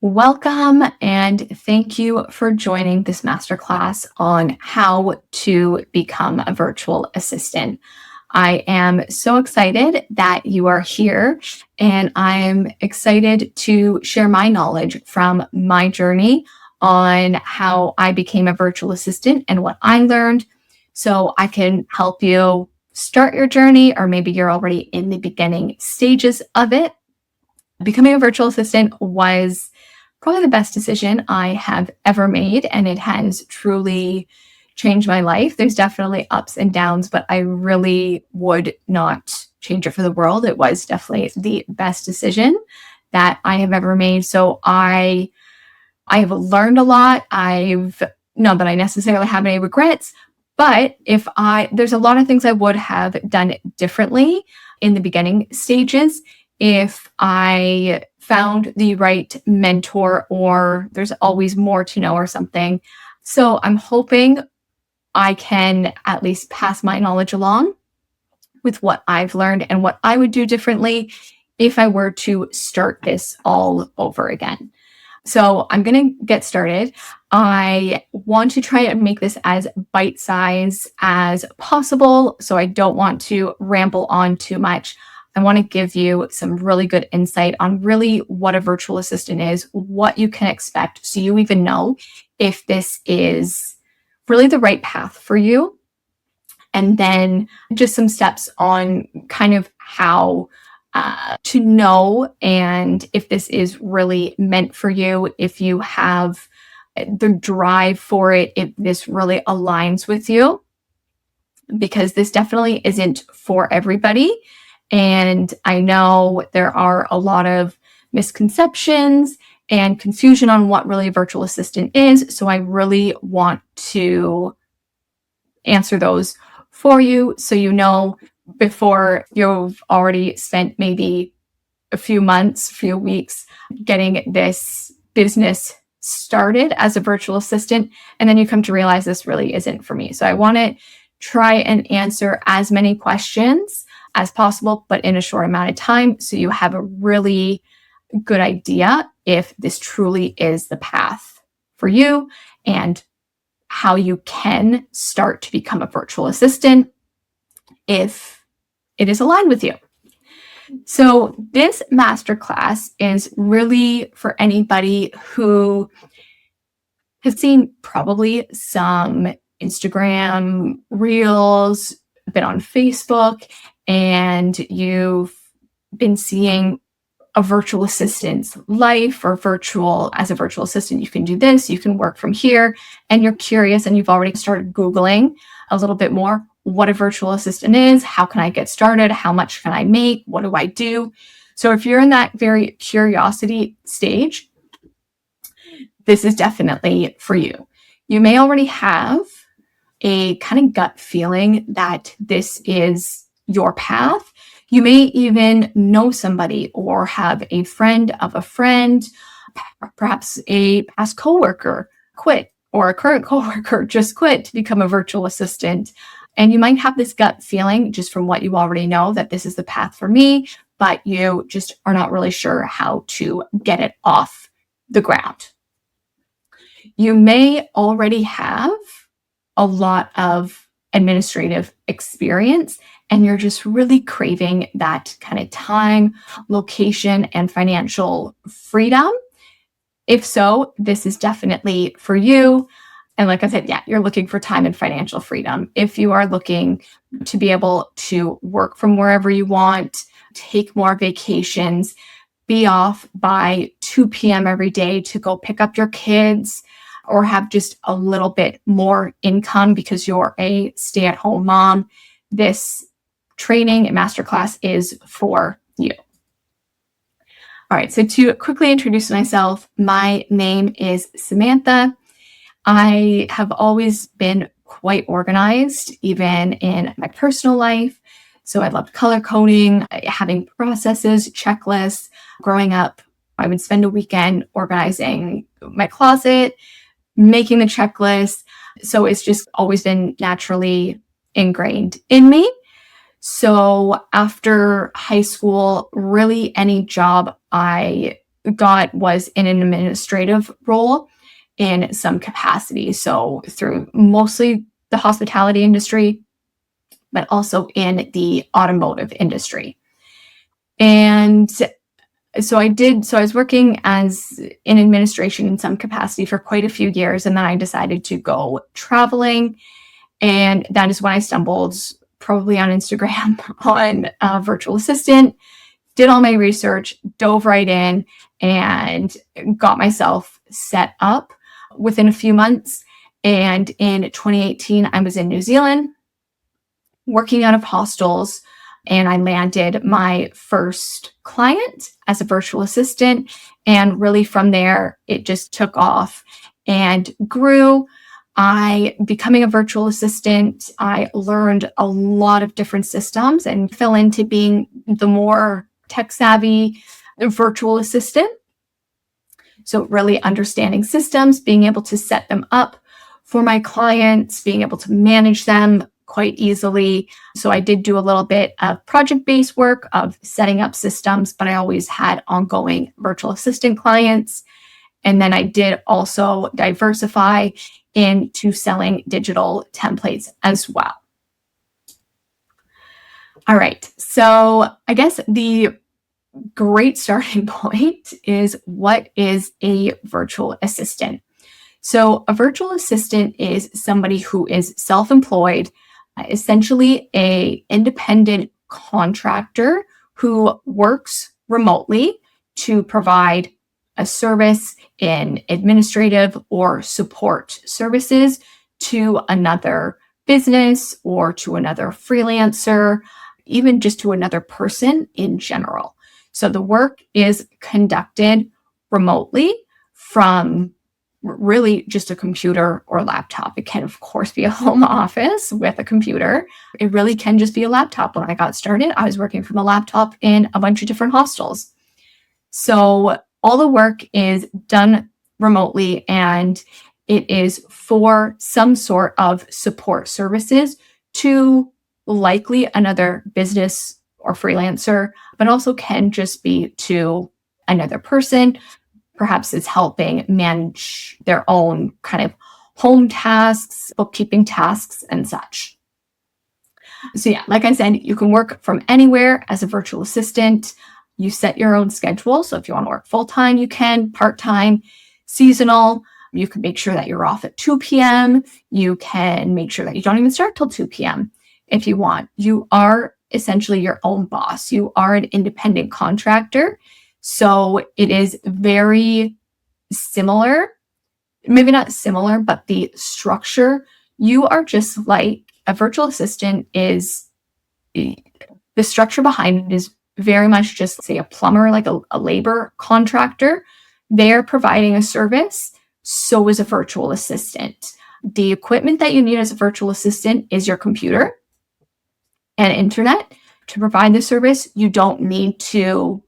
Welcome and thank you for joining this masterclass on how to become a virtual assistant. I am so excited that you are here, and I'm excited to share my knowledge from my journey on how I became a virtual assistant and what I learned so I can help you start your journey, or maybe you're already in the beginning stages of it. Becoming a virtual assistant was probably the best decision I have ever made, and it has truly changed my life. There's definitely ups and downs, but I really would not change it for the world. It was definitely the best decision that I have ever made. So I have learned a lot. I've not that I necessarily have any regrets, but there's a lot of things I would have done differently in the beginning stages if I found the right mentor, or there's always more to know or something. So I'm hoping I can at least pass my knowledge along with what I've learned and what I would do differently if I were to start this all over again. So I'm going to get started. I want to try and make this as bite-sized as possible, so I don't want to ramble on too much. I want to give you some really good insight on really what a virtual assistant is, what you can expect, so you even know if this is really the right path for you. And then just some steps on kind of how to know and if this is really meant for you, if you have the drive for it, if this really aligns with you, because this definitely isn't for everybody. And I know there are a lot of misconceptions and confusion on what really a virtual assistant is. So I really want to answer those for you so you know before you've already spent maybe a few months, few weeks getting this business started as a virtual assistant, and then you come to realize this really isn't for me. So I want to try and answer as many questions as possible, but in a short amount of time, so you have a really good idea if this truly is the path for you and how you can start to become a virtual assistant if it is aligned with you. So this masterclass is really for anybody who has seen probably some Instagram reels, been on Facebook, and you've been seeing a virtual assistant's life, or as a virtual assistant, you can do this, you can work from here, and you're curious and you've already started Googling a little bit more what a virtual assistant is, how can I get started, how much can I make, what do I do? So if you're in that very curiosity stage, this is definitely for you. You may already have a kind of gut feeling that this is your path. You may even know somebody or have a friend of a friend, perhaps a past coworker quit, or a current coworker just quit to become a virtual assistant. And you might have this gut feeling just from what you already know that this is the path for me, but you just are not really sure how to get it off the ground. You may already have a lot of administrative experience, and you're just really craving that kind of time, location, and financial freedom. If so, this is definitely for you. And like I said, yeah, you're looking for time and financial freedom. If you are looking to be able to work from wherever you want, take more vacations, be off by 2 p.m. every day to go pick up your kids, or have just a little bit more income because you're a stay-at-home mom, this training and masterclass is for you. All right, so to quickly introduce myself, my name is Samantha. I have always been quite organized, even in my personal life. So I loved color coding, having processes, checklists. Growing up, I would spend a weekend organizing my closet, making the checklist. So it's just always been naturally ingrained in me. So after high school, really any job I got was in an administrative role in some capacity. So through mostly the hospitality industry, but also in the automotive industry. And so I was working as in administration in some capacity for quite a few years. And then I decided to go traveling. And that is when I stumbled probably on Instagram on a virtual assistant, did all my research, dove right in, and got myself set up within a few months. And in 2018, I was in New Zealand working out of hostels, and I landed my first client as a virtual assistant. And really from there, it just took off and grew. Becoming a virtual assistant, I learned a lot of different systems and fell into being the more tech savvy virtual assistant. So really understanding systems, being able to set them up for my clients, being able to manage them quite easily. So I did do a little bit of project-based work of setting up systems, but I always had ongoing virtual assistant clients. And then I did also diversify into selling digital templates as well. All right. So I guess the great starting point is, what is a virtual assistant? So a virtual assistant is somebody who is self-employed, essentially an independent contractor who works remotely to provide a service in administrative or support services to another business or to another freelancer, even just to another person in general. So the work is conducted remotely from really just a computer or laptop. It can, of course, be a home office with a computer. It really can just be a laptop. When I got started, I was working from a laptop in a bunch of different hostels. So all the work is done remotely, and it is for some sort of support services to likely another business or freelancer, but also can just be to another person. Perhaps it's helping manage their own kind of home tasks, bookkeeping tasks, and such. So yeah, like I said, you can work from anywhere as a virtual assistant. You set your own schedule. So if you want to work full-time, you can, part-time, seasonal. You can make sure that you're off at 2 p.m. You can make sure that you don't even start till 2 p.m. if you want. You are essentially your own boss. You are an independent contractor. So it is very similar, maybe not similar, but the structure, you are just like a virtual assistant is, the structure behind it is very much just, say, a plumber, like a labor contractor. They're providing a service. So is a virtual assistant. The equipment that you need as a virtual assistant is your computer and internet to provide the service. You don't need to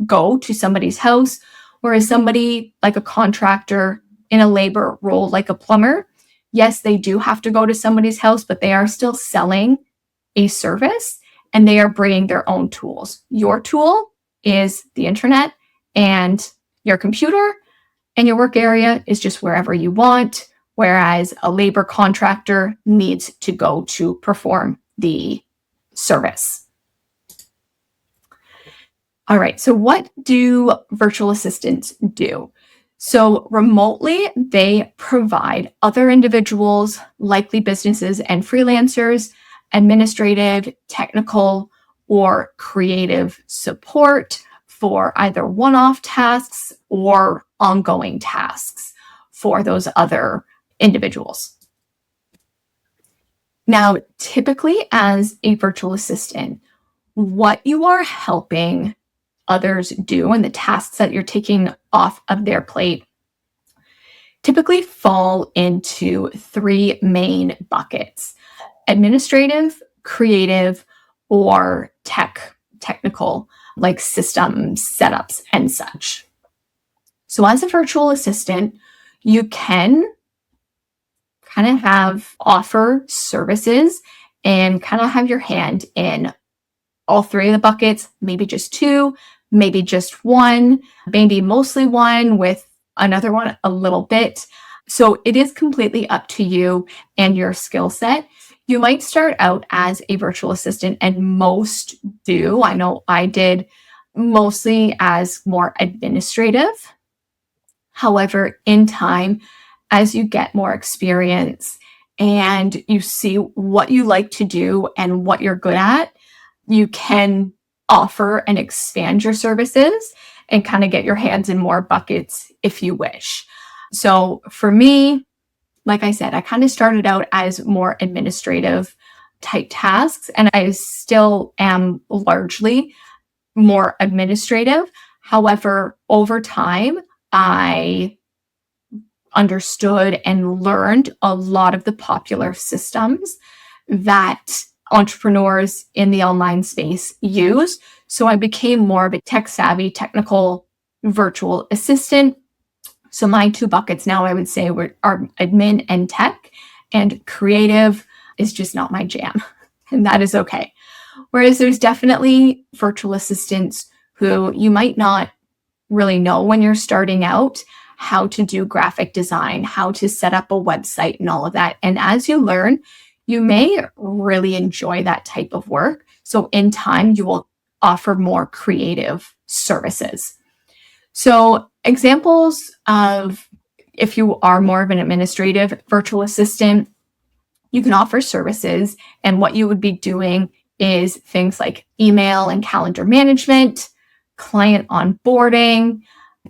go to somebody's house, whereas somebody like a contractor in a labor role, like a plumber, yes, they do have to go to somebody's house, but they are still selling a service and they are bringing their own tools. Your tool is the internet, and your computer and your work area is just wherever you want, whereas a labor contractor needs to go to perform the service. All right, so what do virtual assistants do? So remotely, they provide other individuals, likely businesses and freelancers, administrative, technical, or creative support for either one-off tasks or ongoing tasks for those other individuals. Now, typically as a virtual assistant, what you are helping others do and the tasks that you're taking off of their plate typically fall into three main buckets: administrative, creative, or technical, like systems, setups, and such. So as a virtual assistant, you can kind of offer services and kind of have your hand in all three of the buckets, maybe just two, maybe just one, maybe mostly one with another one a little bit. So it is completely up to you and your skill set. You might start out as a virtual assistant, and most do. I know I did mostly as more administrative. However, in time, as you get more experience and you see what you like to do and what you're good at, you can offer and expand your services and kind of get your hands in more buckets if you wish. So for me, like I said, I kind of started out as more administrative type tasks, and I still am largely more administrative. However, over time, I understood and learned a lot of the popular systems that entrepreneurs in the online space use. So I became more of a tech savvy, technical virtual assistant. So my two buckets now, I would say, are admin and tech, and creative is just not my jam. And that is okay. Whereas there's definitely virtual assistants who you might not really know when you're starting out how to do graphic design, how to set up a website and all of that. And as you learn, you may really enjoy that type of work. So in time, you will offer more creative services. So examples of, if you are more of an administrative virtual assistant, you can offer services, and what you would be doing is things like email and calendar management, client onboarding,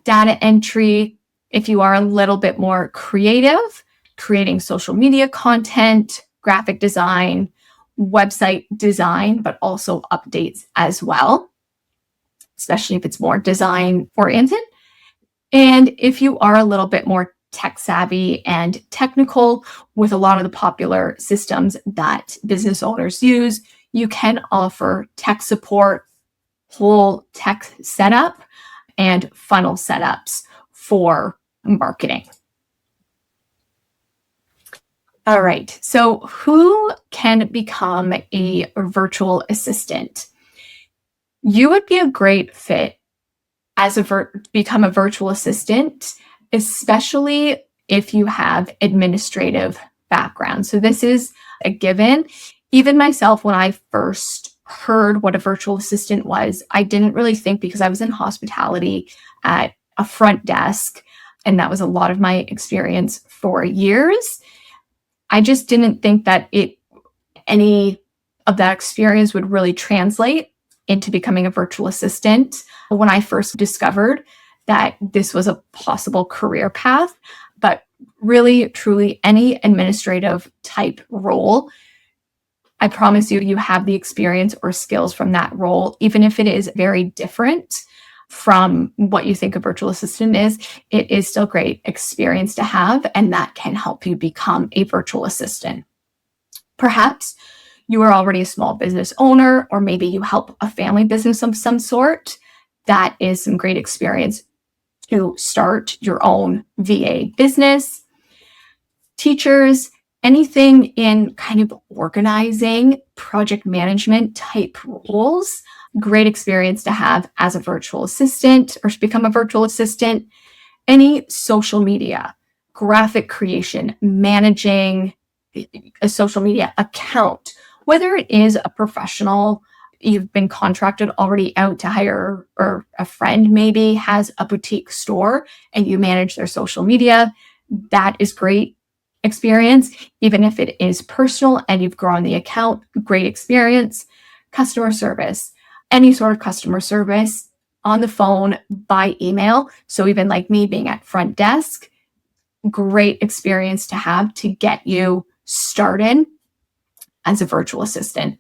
data entry. If you are a little bit more creative, creating social media content, graphic design, website design, but also updates as well, especially if it's more design oriented. And if you are a little bit more tech savvy and technical with a lot of the popular systems that business owners use, you can offer tech support, whole tech setup, and funnel setups for marketing. All right, so who can become a virtual assistant? You would be a great fit as become a virtual assistant, especially if you have administrative background. So this is a given. Even myself, when I first heard what a virtual assistant was, I didn't really think, because I was in hospitality at a front desk, and that was a lot of my experience for years. I just didn't think that any of that experience would really translate into becoming a virtual assistant when I first discovered that this was a possible career path. But really, truly, any administrative type role, I promise you, you have the experience or skills from that role, even if it is very different from what you think a virtual assistant is. It is still great experience to have, and that can help you become a virtual assistant. Perhaps you are already a small business owner, or maybe you help a family business of some sort. That is some great experience to start your own VA business. Teachers, anything in kind of organizing, project management type roles, great experience to have as a virtual assistant or to become a virtual assistant. Any social media, graphic creation, managing a social media account, whether it is a professional, you've been contracted already out to hire, or a friend maybe has a boutique store and you manage their social media, that is great experience. Even if it is personal and you've grown the account, great experience. Customer service, any sort of customer service on the phone, by email. So even like me being at front desk, great experience to have to get you started as a virtual assistant.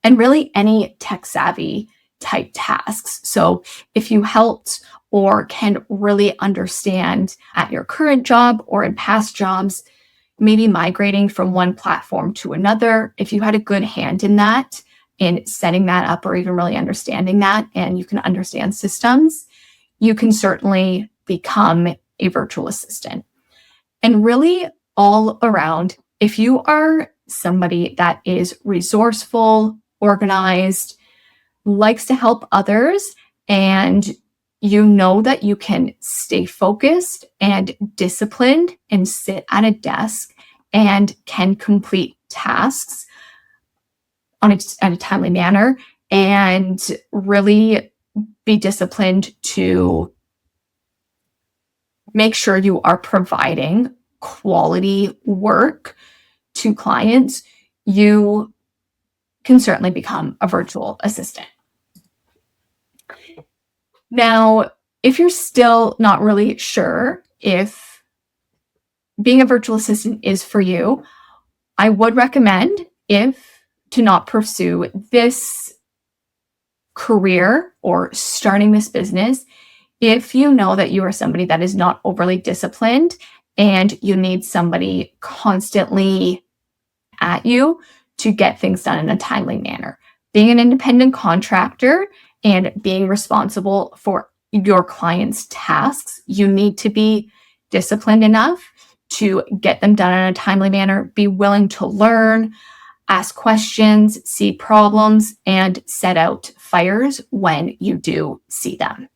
And really any tech savvy type tasks. So if you helped or can really understand at your current job or in past jobs, maybe migrating from one platform to another, if you had a good hand in that, in setting that up, or even really understanding that, and you can understand systems, you can certainly become a virtual assistant. And really all around, if you are somebody that is resourceful, organized, likes to help others, and you know that you can stay focused and disciplined and sit at a desk and can complete tasks at a timely manner and really be disciplined to make sure you are providing quality work to clients, you can certainly become a virtual assistant. Now, if you're still not really sure if being a virtual assistant is for you, I would recommend to not pursue this career or starting this business if you know that you are somebody that is not overly disciplined and you need somebody constantly at you to get things done in a timely manner. Being an independent contractor and being responsible for your clients' tasks, you need to be disciplined enough to get them done in a timely manner, be willing to learn, ask questions, see problems, and set out fires when you do see them.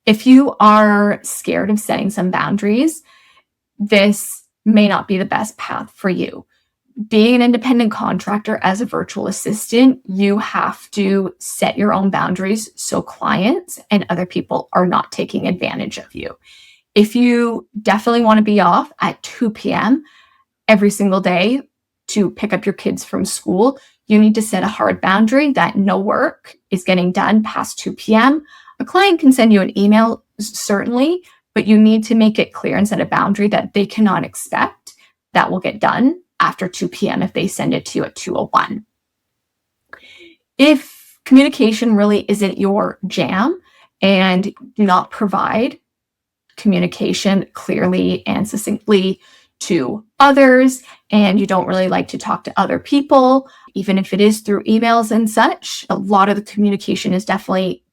If you are scared of setting some boundaries, this may not be the best path for you. Being an independent contractor as a virtual assistant, you have to set your own boundaries so clients and other people are not taking advantage of you. If you definitely want to be off at 2 p.m. every single day to pick up your kids from school, you need to set a hard boundary that no work is getting done past 2 p.m. A client can send you an email, certainly, but you need to make it clear and set a boundary that they cannot expect that will get done after 2 p.m. if they send it to you at 2:01. If communication really isn't your jam and do not provide communication clearly and succinctly to others, and you don't really like to talk to other people, even if it is through emails and such, a lot of the communication is definitely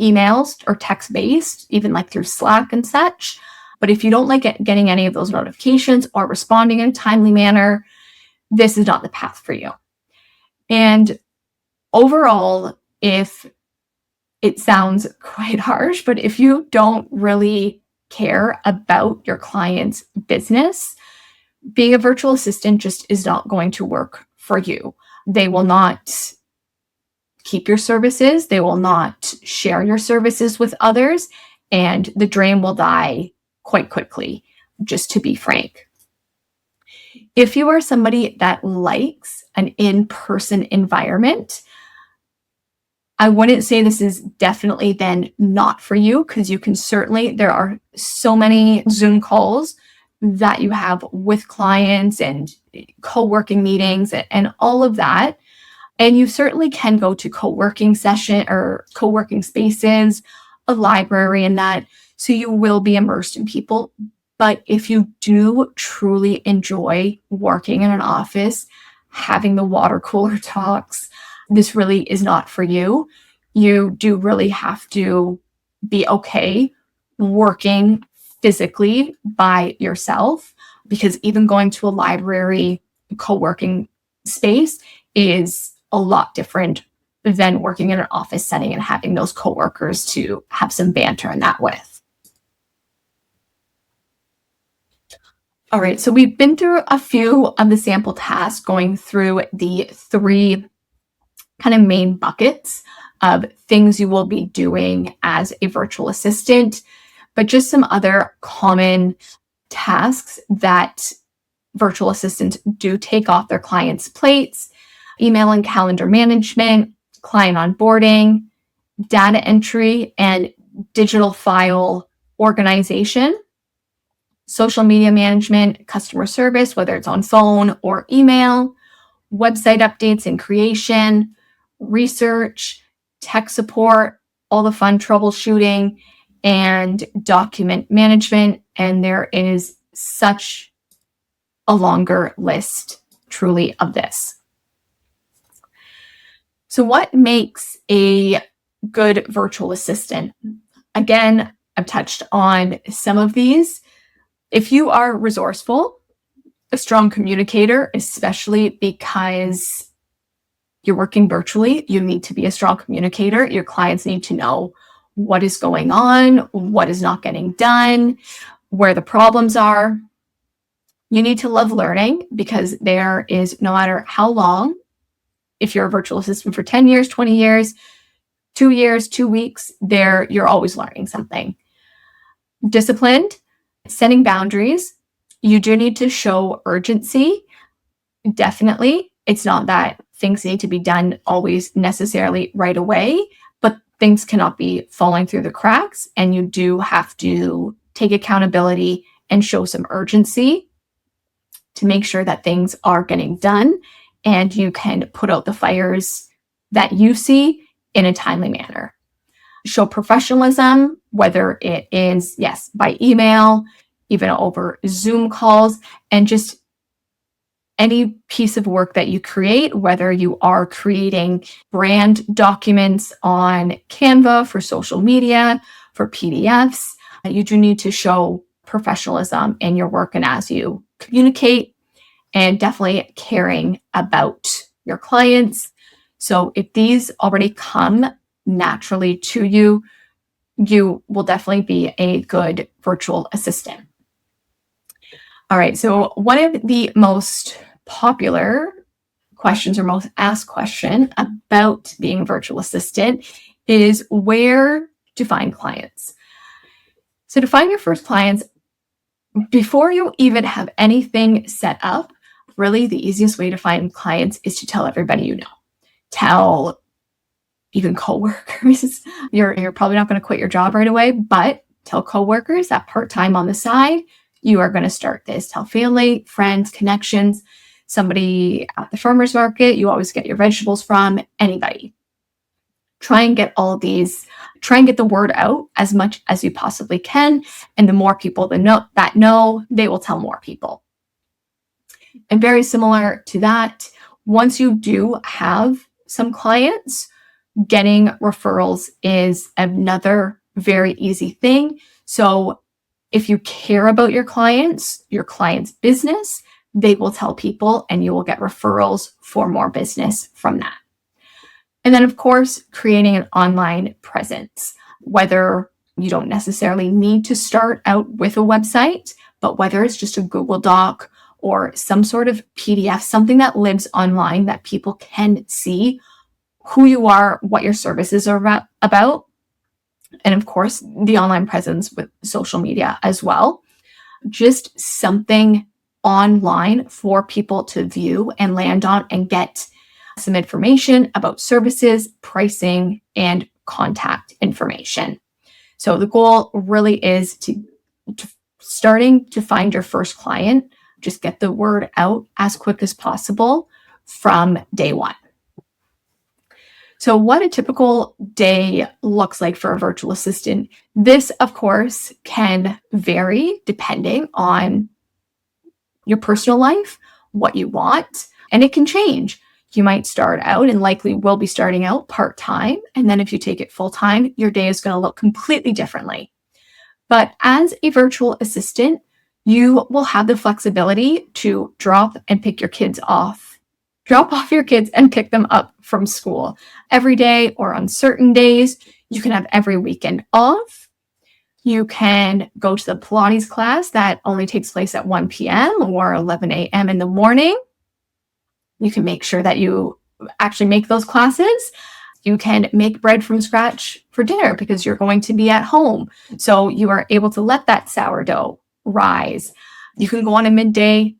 emails or text-based, even like through Slack and such. But if you don't like getting any of those notifications or responding in a timely manner, this is not the path for you. And overall, if it sounds quite harsh, but if you don't really care about your client's business, being a virtual assistant just is not going to work for you. They will not keep your services. They will not share your services with others, and the dream will die quite quickly, just to be frank. If you are somebody that likes an in-person environment, I wouldn't say this is definitely then not for you, because you can certainly, there are so many Zoom calls that you have with clients and co-working meetings and all of that. And you certainly can go to co-working session or co-working spaces, a library and that. So you will be immersed in people. But if you do truly enjoy working in an office, having the water cooler talks, this really is not for you. You do really have to be okay working physically by yourself, because even going to a library co-working space is a lot different than working in an office setting and having those coworkers to have some banter and that with. All right, so we've been through a few of the sample tasks, going through the 3 kind of main buckets of things you will be doing as a virtual assistant, but just some other common tasks that virtual assistants do take off their clients' plates: email and calendar management, client onboarding, data entry and digital file organization, social media management, customer service, whether it's on phone or email, website updates and creation, research, tech support, all the fun troubleshooting, and document management. And there is such a longer list, truly, of this. So what makes a good virtual assistant? Again, I've touched on some of these. If you are resourceful, a strong communicator, especially because you're working virtually, you need to be a strong communicator. Your clients need to know what is going on, what is not getting done, where the problems are. You need to love learning, because there is, no matter how long, if you're a virtual assistant for 10 years, 20 years, 2 years, 2 weeks, you're always learning something. Disciplined, setting boundaries. You do need to show urgency. Definitely. It's not that things need to be done always necessarily right away, but things cannot be falling through the cracks, and you do have to take accountability and show some urgency to make sure that things are getting done and you can put out the fires that you see in a timely manner. Show professionalism, whether it is, yes, by email, even over Zoom calls, and just any piece of work that you create, whether you are creating brand documents on Canva for social media, for PDFs, you do need to show professionalism in your work and as you communicate, and definitely caring about your clients. So if these already come naturally to you, you will definitely be a good virtual assistant. All right, so one of the most popular questions, or most asked question about being a virtual assistant, is where to find clients. So to find your first clients, before you even have anything set up, really the easiest way to find clients is to tell everybody you know. Tell even coworkers. You're probably not going to quit your job right away, but tell coworkers that part-time on the side, you are going to start this. Tell family, friends, connections, somebody at the farmer's market you always get your vegetables from, anybody. Try and get the word out as much as you possibly can. And the more people that know, they will tell more people. And very similar to that, once you do have some clients, getting referrals is another very easy thing. So if you care about your client's business, they will tell people and you will get referrals for more business from that. And then, of course, creating an online presence, whether you don't necessarily need to start out with a website, but whether it's just a Google Doc or some sort of PDF, something that lives online that people can see who you are, what your services are about, and of course, the online presence with social media as well. Just something online for people to view and land on and get some information about services, pricing, and contact information. So the goal really is to starting to find your first client, just get the word out as quick as possible from day one. So what a typical day looks like for a virtual assistant. This, of course, can vary depending on your personal life, what you want, and it can change. You might start out, and likely will be starting out part-time, and then if you take it full-time, your day is going to look completely differently. But as a virtual assistant, you will have the flexibility to drop off your kids and pick them up from school every day or on certain days. You can have every weekend off. You can go to the Pilates class that only takes place at 1 p.m. or 11 a.m. in the morning. You can make sure that you actually make those classes. You can make bread from scratch for dinner because you're going to be at home. So you are able to let that sourdough rise. You can go on a midday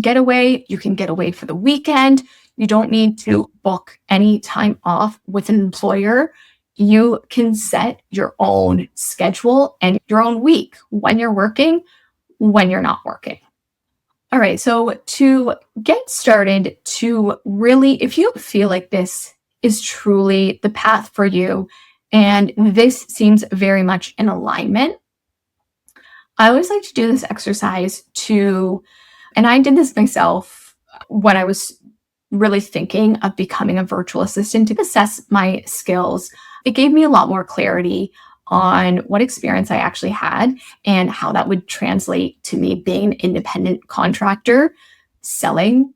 getaway. You can get away for the weekend. You don't need to book any time off with an employer. You can set your own schedule and your own week, when you're working, when you're not working. All right, so to get started, to really, if you feel like this is truly the path for you and this seems very much in alignment, I always like to do this exercise and I did this myself when I was really thinking of becoming a virtual assistant, to assess my skills. It gave me a lot more clarity on what experience I actually had and how that would translate to me being an independent contractor selling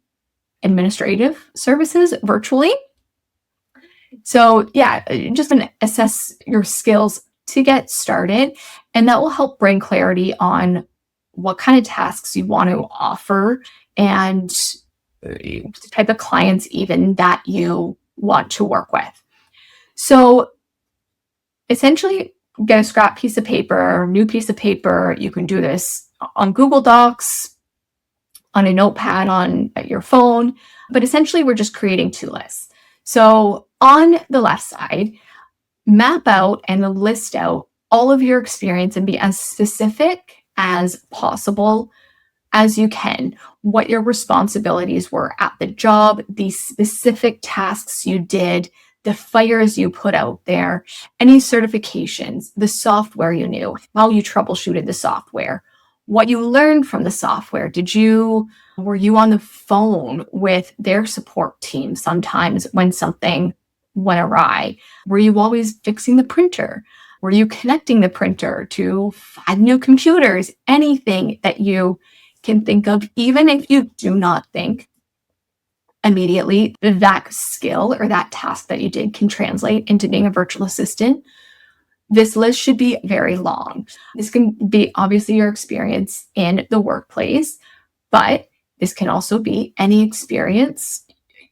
administrative services virtually. So yeah, just gonna assess your skills to get started, and that will help bring clarity on what kind of tasks you want to offer and the type of clients even that you want to work with. So essentially, get a scrap piece of paper, new piece of paper. You can do this on Google Docs, on a notepad on your phone, but essentially we're just creating two lists. So on the left side, map out and list out all of your experience and be as specific as possible as you can, what your responsibilities were at the job, the specific tasks you did, the fires you put out there, any certifications, the software you knew, how you troubleshooted the software, what you learned from the software. Were you on the phone with their support team sometimes when something went awry? Were you always fixing the printer? Were you connecting the printer to 5 new computers? Anything that you can think of, even if you do not think immediately that skill or that task that you did can translate into being a virtual assistant, this list should be very long. This can be obviously your experience in the workplace, but this can also be any experience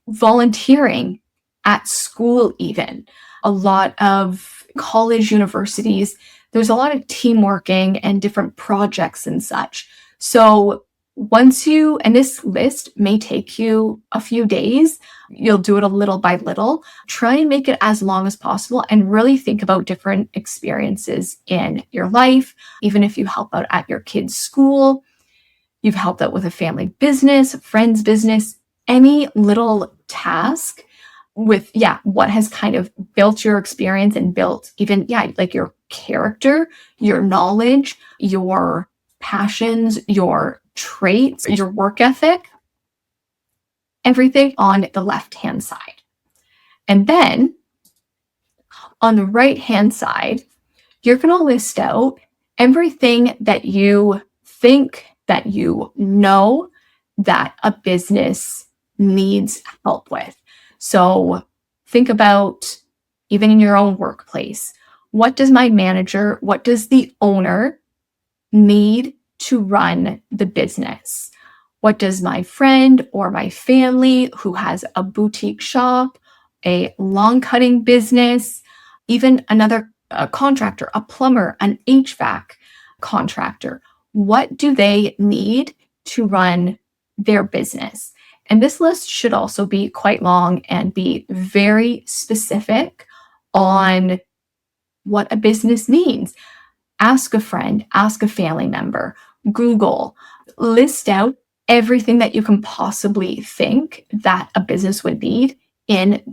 volunteering at school, even. A lot of college universities, there's a lot of team working and different projects and such. So and this list may take you a few days, you'll do it a little by little. Try and make it as long as possible and really think about different experiences in your life. Even if you help out at your kid's school, you've helped out with a family business, friend's business, any little task with, what has kind of built your experience and built even, like your character, your knowledge, your passions, your traits, your work ethic, everything on the left-hand side. And then on the right-hand side, you're going to list out everything that you think that you know that a business needs help with. So think about, even in your own workplace, what does my manager, what does the owner need to run the business? What does my friend or my family who has a boutique shop, a lawn cutting business, even another contractor, a plumber, an HVAC contractor, what do they need to run their business? And this list should also be quite long and be very specific on what a business needs. Ask a friend, ask a family member, Google, list out everything that you can possibly think that a business would need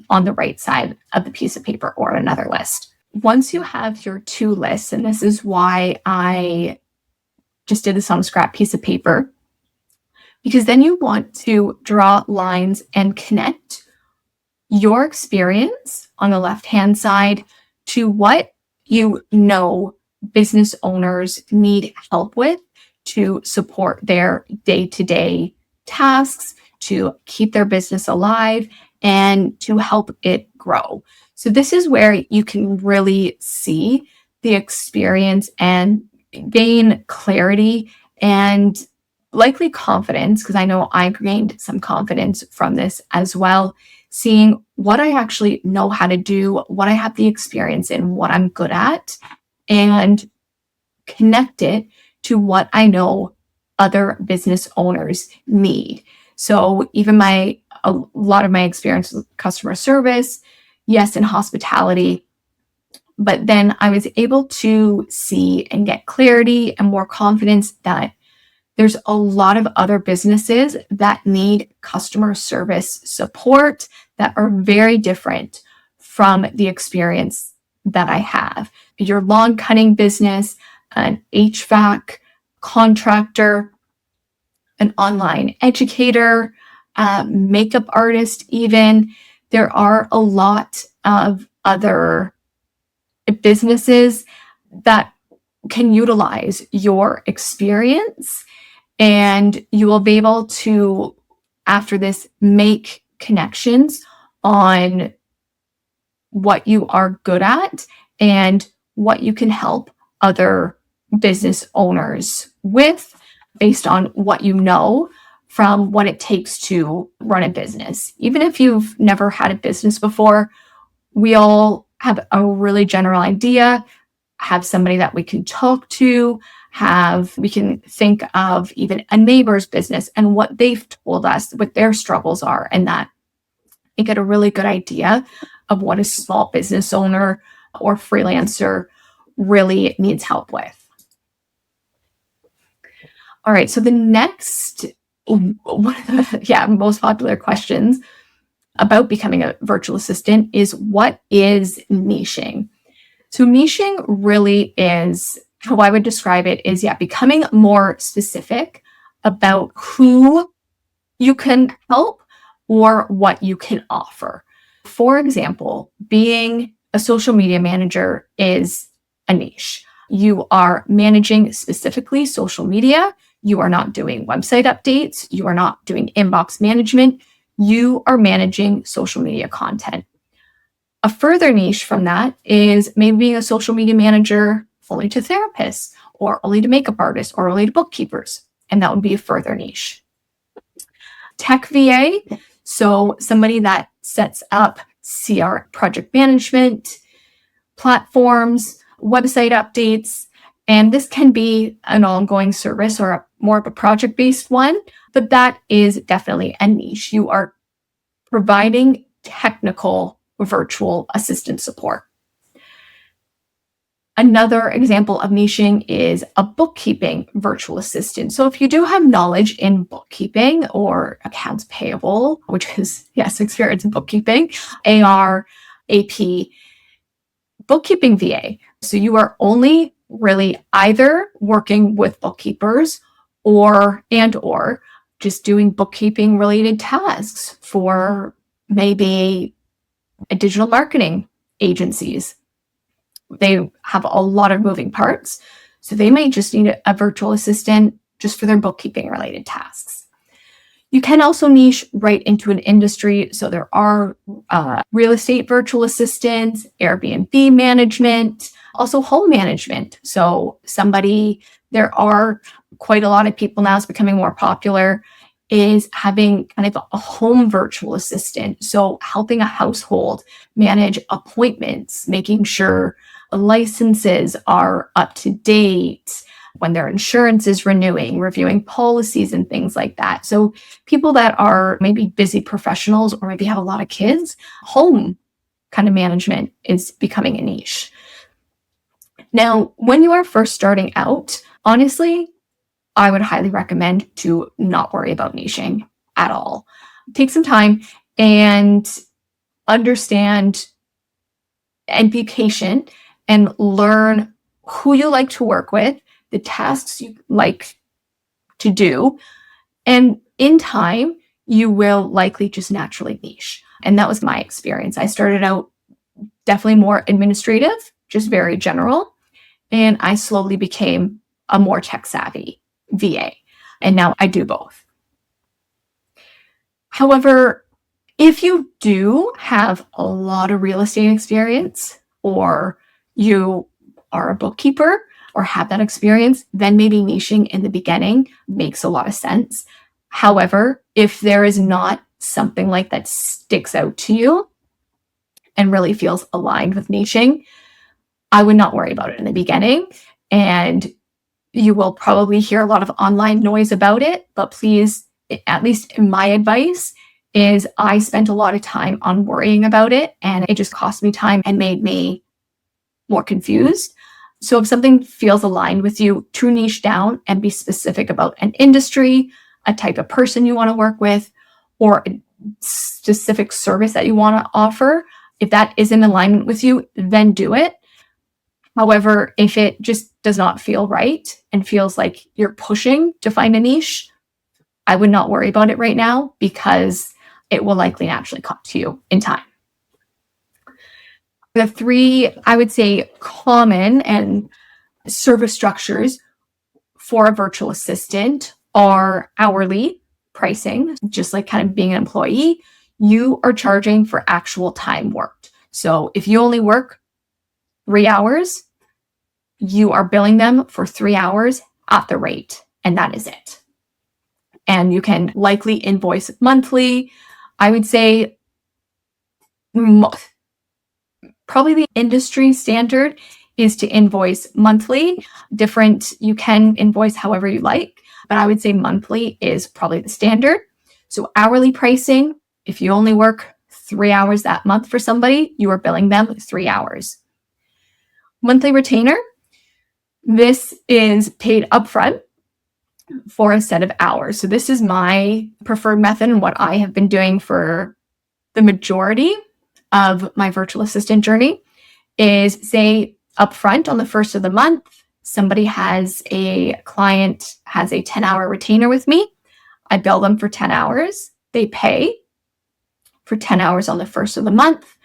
on the right side of the piece of paper or another list. Once you have your two lists, and this is why I just did this on a scrap piece of paper, because then you want to draw lines and connect your experience on the left-hand side to what you know business owners need help with to support their day-to-day tasks, to keep their business alive, and to help it grow. So this is where you can really see the experience and gain clarity and likely confidence, because I know I gained some confidence from this as well, seeing what I actually know how to do, what I have the experience in, what I'm good at, and connect it to what I know other business owners need. So even a lot of my experience with customer service, yes, in hospitality, but then I was able to see and get clarity and more confidence that there's a lot of other businesses that need customer service support that are very different from the experience that I have. Your lawn cutting business, an HVAC contractor, an online educator, makeup artist, even. There are a lot of other businesses that can utilize your experience, and you will be able to after this, make connections on what you are good at and what you can help other business owners with based on what you know from what it takes to run a business. Even if you've never had a business before, we all have a really general idea, have somebody that we can talk to, we can think of even a neighbor's business and what they've told us, what their struggles are, and that you get a really good idea of what a small business owner or freelancer really needs help with. All right, so the next, one of the most popular questions about becoming a virtual assistant is, what is niching? So niching really is, how I would describe it is, becoming more specific about who you can help or what you can offer. For example, being a social media manager is a niche. You are managing specifically social media. You are not doing website updates. You are not doing inbox management. You are managing social media content. A further niche from that is maybe being a social media manager only to therapists, or only to makeup artists, or only to bookkeepers. And that would be a further niche. Tech VA, so somebody that sets up CR project management, platforms, website updates, and this can be an ongoing service or more of a project-based one, but that is definitely a niche. You are providing technical virtual assistant support. Another example of niching is a bookkeeping virtual assistant. So if you do have knowledge in bookkeeping or accounts payable, which is, yes, experience in bookkeeping, AR, AP, bookkeeping VA. So you are only really either working with bookkeepers or just doing bookkeeping related tasks for maybe a digital marketing agencies. They have a lot of moving parts, so they might just need a virtual assistant just for their bookkeeping related tasks. You can also niche right into an industry. So there are real estate virtual assistants, Airbnb management, also home management. So there are quite a lot of people now, it's becoming more popular, is having kind of a home virtual assistant. So helping a household manage appointments, making sure licenses are up to date, when their insurance is renewing, reviewing policies and things like that. So people that are maybe busy professionals or maybe have a lot of kids, home kind of management is becoming a niche. Now, when you are first starting out, honestly, I would highly recommend to not worry about niching at all. Take some time and understand and be patient and learn who you like to work with, the tasks you like to do. And in time, you will likely just naturally niche. And that was my experience. I started out definitely more administrative, just very general. And I slowly became a more tech savvy VA. And now I do both. However, if you do have a lot of real estate experience, or you are a bookkeeper or have that experience, then maybe niching in the beginning makes a lot of sense. However, if there is not something like that sticks out to you and really feels aligned with niching, I would not worry about it in the beginning. And you will probably hear a lot of online noise about it, but please, at least my advice is, I spent a lot of time on worrying about it, and it just cost me time and made me more confused. So if something feels aligned with you, true niche down and be specific about an industry, a type of person you want to work with, or a specific service that you want to offer. If that is in alignment with you, then do it. However, if it just does not feel right and feels like you're pushing to find a niche, I would not worry about it right now, because it will likely naturally come to you in time. The three, I would say, common and service structures for a virtual assistant are hourly, pricing, just like kind of being an employee, you are charging for actual time worked. So if you only work 3 hours, you are billing them for 3 hours at the rate, and that is it. And you can likely invoice monthly. I would say probably the industry standard is to invoice monthly. You can invoice however you like, but I would say monthly is probably the standard. So hourly pricing, if you only work 3 hours that month for somebody, you are billing them 3 hours. Monthly retainer, this is paid upfront for a set of hours. So this is my preferred method and what I have been doing for the majority of my virtual assistant journey is, say, upfront on the first of the month, a client has a 10-hour retainer with me. I bill them for 10 hours. They pay for 10 hours on the first of the month.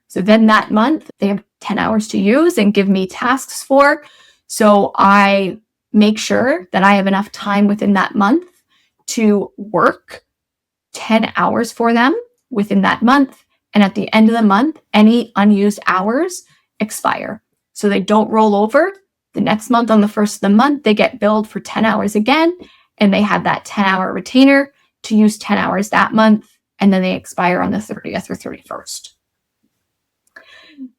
So then that month, they have 10 hours to use and give me tasks for. So I make sure that I have enough time within that month to work 10 hours for them within that month. And at the end of the month, any unused hours expire. So they don't roll over. The next month, on the first of the month, they get billed for 10 hours again, and they have that 10-hour retainer to use 10 hours that month, and then they expire on the 30th or 31st.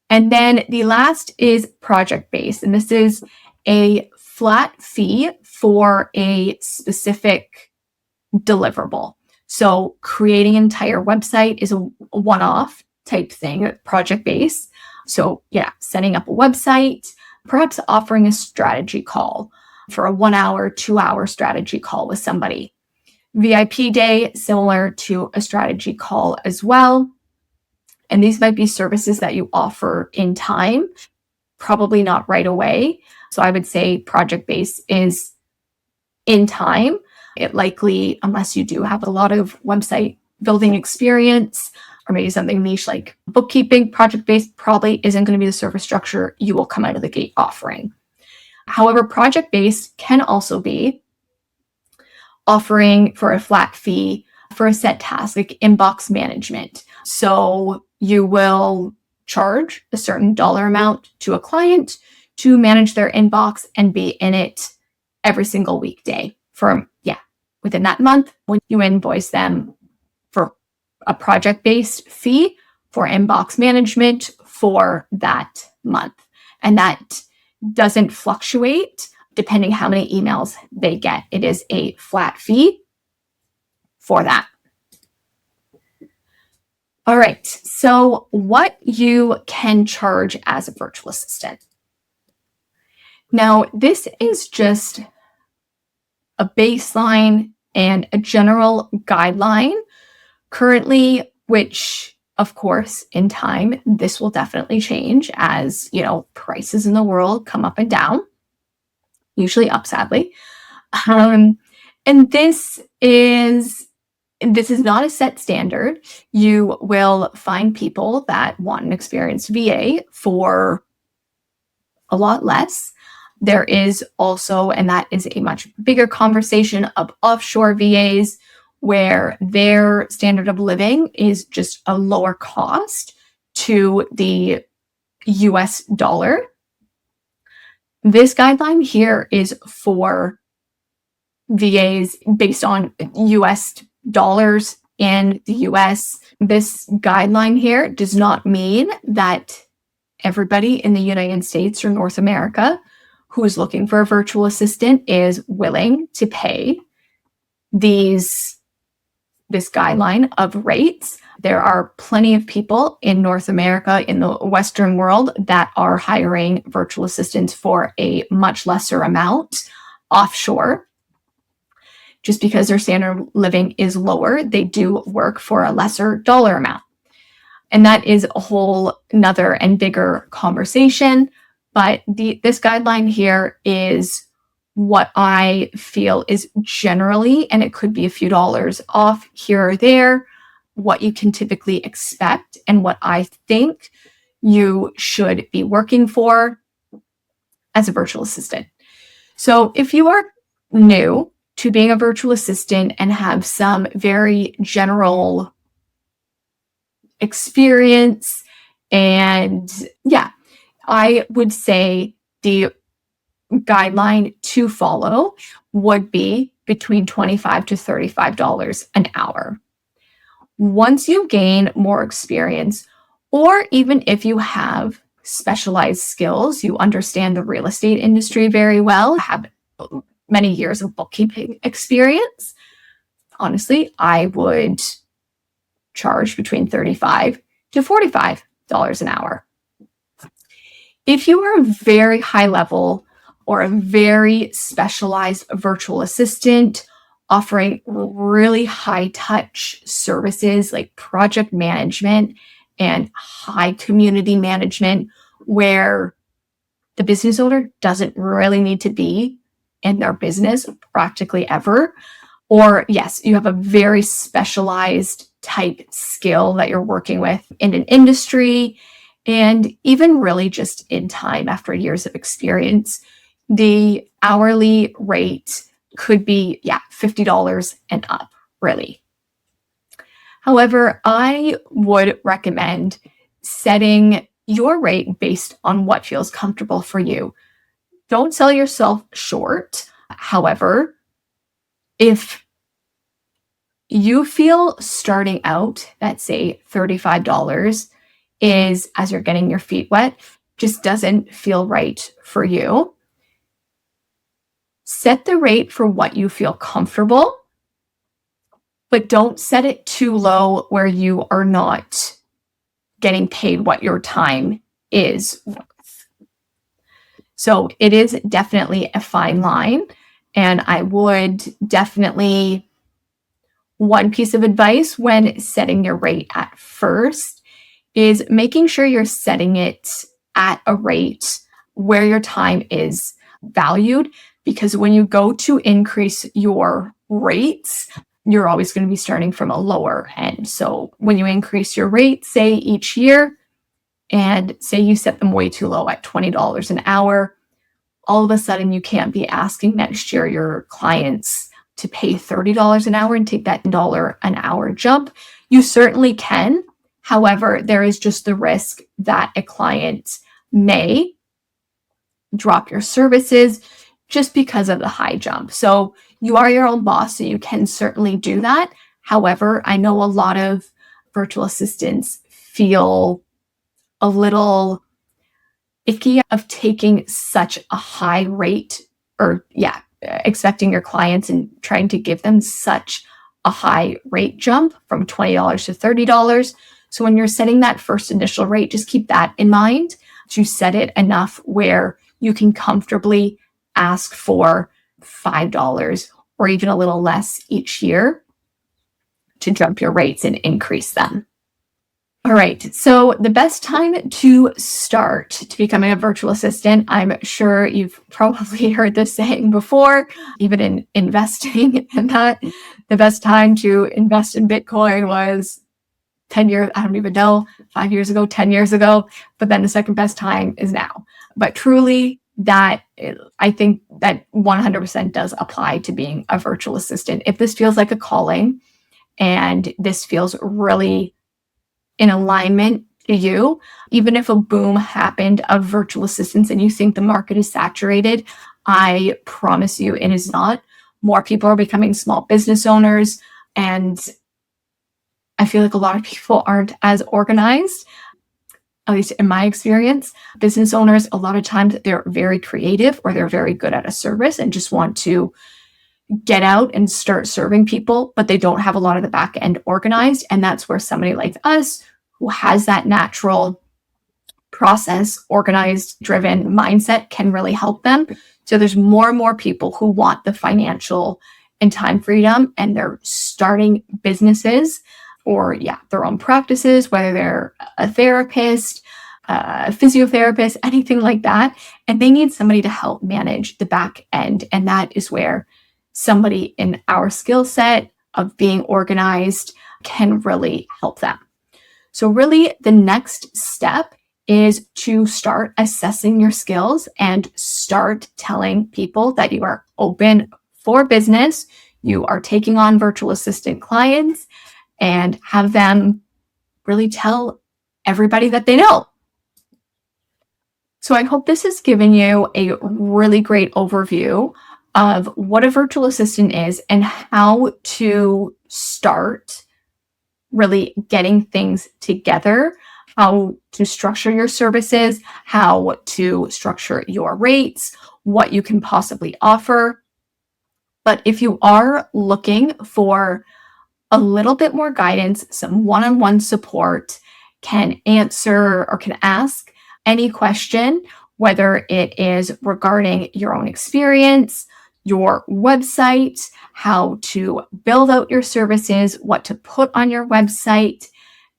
And then the last is project-based, and this is a flat fee for a specific deliverable. So creating an entire website is a one-off type thing, project-based. So yeah, setting up a website, perhaps offering a strategy call for a 1 hour, 2 hour strategy call with somebody. VIP day, similar to a strategy call as well. And these might be services that you offer in time, probably not right away. So I would say project-based is in time. It likely, unless you do have a lot of website building experience, or maybe something niche like bookkeeping, project-based probably isn't going to be the service structure you will come out of the gate offering. However, project-based can also be offering for a flat fee for a set task, like inbox management. So you will charge a certain dollar amount to a client to manage their inbox and be in it every single weekday within that month. When you invoice them for a project-based fee for inbox management for that month. And that doesn't fluctuate depending how many emails they get. It is a flat fee for that. All right, so what you can charge as a virtual assistant. Now, this is just a baseline and a general guideline currently, which of course in time, this will definitely change as, prices in the world come up and down, usually up, sadly. And this is not a set standard. You will find people that want an experienced VA for a lot less. There is also, and that is a much bigger conversation, of offshore VAs where their standard of living is just a lower cost to the US dollar. This guideline here is for VAs based on US dollars in the US. This guideline here does not mean that everybody in the United States or North America who is looking for a virtual assistant is willing to pay this guideline of rates. There are plenty of people in North America, in the Western world, that are hiring virtual assistants for a much lesser amount offshore. Just because their standard of living is lower, they do work for a lesser dollar amount. And that is a whole nother and bigger conversation. But this guideline here is what I feel is generally, and it could be a few dollars off here or there, what you can typically expect and what I think you should be working for as a virtual assistant. So if you are new to being a virtual assistant and have some very general experience. And yeah, I would say the guideline to follow would be between $25 to $35 an hour. Once you gain more experience, or even if you have specialized skills, you understand the real estate industry very well, have many years of bookkeeping experience, honestly, I would charge between $35 to $45 an hour. If you are a very high level or a very specialized virtual assistant offering really high touch services like project management and high community management, where the business owner doesn't really need to be in their business practically ever, or yes, you have a very specialized type skill that you're working with in an industry, and even really just in time after years of experience, the hourly rate could be, $50 and up, really. However, I would recommend setting your rate based on what feels comfortable for you. Don't sell yourself short. However, if you feel starting out at, say, $35 is, as you're getting your feet wet, just doesn't feel right for you, set the rate for what you feel comfortable, but don't set it too low where you are not getting paid what your time is worth. So it is definitely a fine line. And I would definitely, one piece of advice when setting your rate at first is making sure you're setting it at a rate where your time is valued, because when you go to increase your rates, you're always going to be starting from a lower end. So when you increase your rate, say each year, and say you set them way too low at $20 an hour, all of a sudden you can't be asking next year your clients to pay $30 an hour and take that $1 an hour jump. You certainly can. However, there is just the risk that a client may drop your services just because of the high jump. So you are your own boss, so you can certainly do that. However, I know a lot of virtual assistants feel a little icky of taking such a high rate, or expecting your clients and trying to give them such a high rate jump from $20 to $30. So when you're setting that first initial rate, just keep that in mind, to set it enough where you can comfortably ask for $5 or even a little less each year to jump your rates and increase them. All right, so the best time to start to becoming a virtual assistant, I'm sure you've probably heard this saying before, even in investing, and that the best time to invest in Bitcoin was 10 years, I don't even know, 5 years ago, 10 years ago, but then the second best time is now. But truly, I think that 100% does apply to being a virtual assistant. If this feels like a calling and this feels really in alignment to you, even if a boom happened of virtual assistants and you think the market is saturated, I promise you it is not. More people are becoming small business owners, and I feel like a lot of people aren't as organized, at least in my experience. Business owners, a lot of times they're very creative or they're very good at a service and just want to get out and start serving people, but they don't have a lot of the back end organized. And that's where somebody like us, who has that natural process, organized, driven mindset, can really help them. So there's more and more people who want the financial and time freedom, and they're starting businesses or their own practices, whether they're a therapist, a physiotherapist, anything like that. And they need somebody to help manage the back end. And that is where somebody in our skill set of being organized can really help them. So really, the next step is to start assessing your skills and start telling people that you are open for business. You are taking on virtual assistant clients and have them really tell everybody that they know. So I hope this has given you a really great overview of what a virtual assistant is and how to start really getting things together, how to structure your services, how to structure your rates, what you can possibly offer. But if you are looking for a little bit more guidance, some one-on-one support, can answer or can ask any question, whether it is regarding your own experience, your website, how to build out your services, what to put on your website,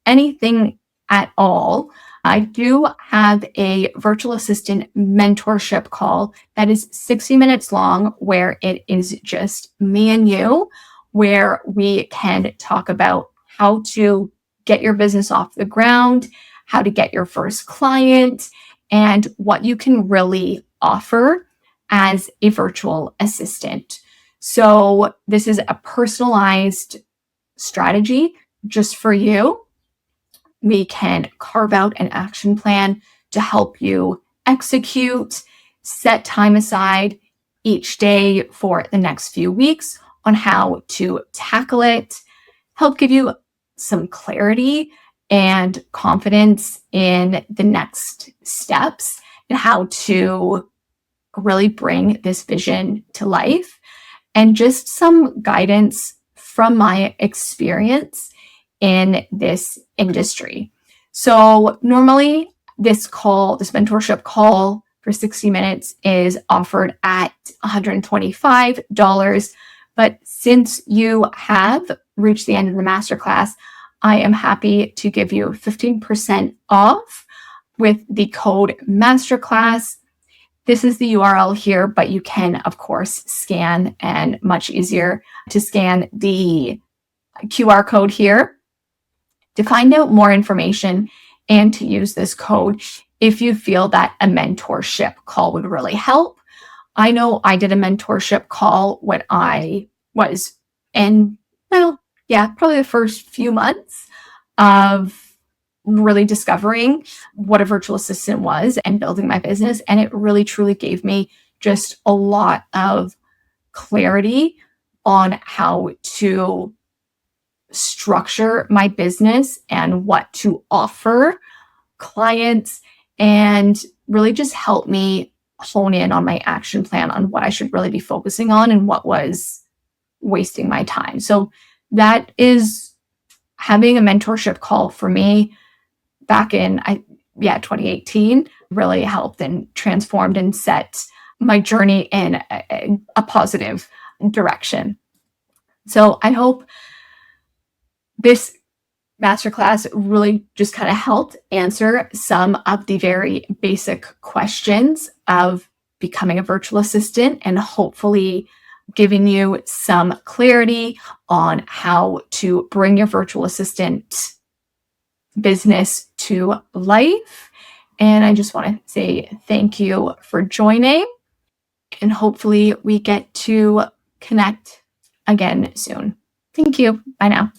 anything at all. I do have a virtual assistant mentorship call that is 60 minutes long, where it is just me and you, where we can talk about how to get your business off the ground, how to get your first client, and what you can really offer as a virtual assistant. So, this is a personalized strategy just for you. We can carve out an action plan to help you execute, set time aside each day for the next few weeks on how to tackle it, help give you some clarity and confidence in the next steps and how to really bring this vision to life, and just some guidance from my experience in this industry. So normally this mentorship call for 60 minutes is offered at $125. But since you have reached the end of the masterclass, I am happy to give you 15% off with the code Masterclass. This is the URL here, but you can, of course, scan, and much easier to scan the QR code here to find out more information and to use this code if you feel that a mentorship call would really help. I know I did a mentorship call when I was in, probably the first few months of really discovering what a virtual assistant was and building my business. And it really, truly gave me just a lot of clarity on how to structure my business and what to offer clients, and really just help me hone in on my action plan on what I should really be focusing on and what was wasting my time. So that is having a mentorship call for me back in 2018 really helped and transformed and set my journey in a positive direction. So I hope this masterclass really just kind of helped answer some of the very basic questions of becoming a virtual assistant, and hopefully giving you some clarity on how to bring your virtual assistant business to life. And I just want to say thank you for joining, and hopefully we get to connect again soon. Thank you. Bye now.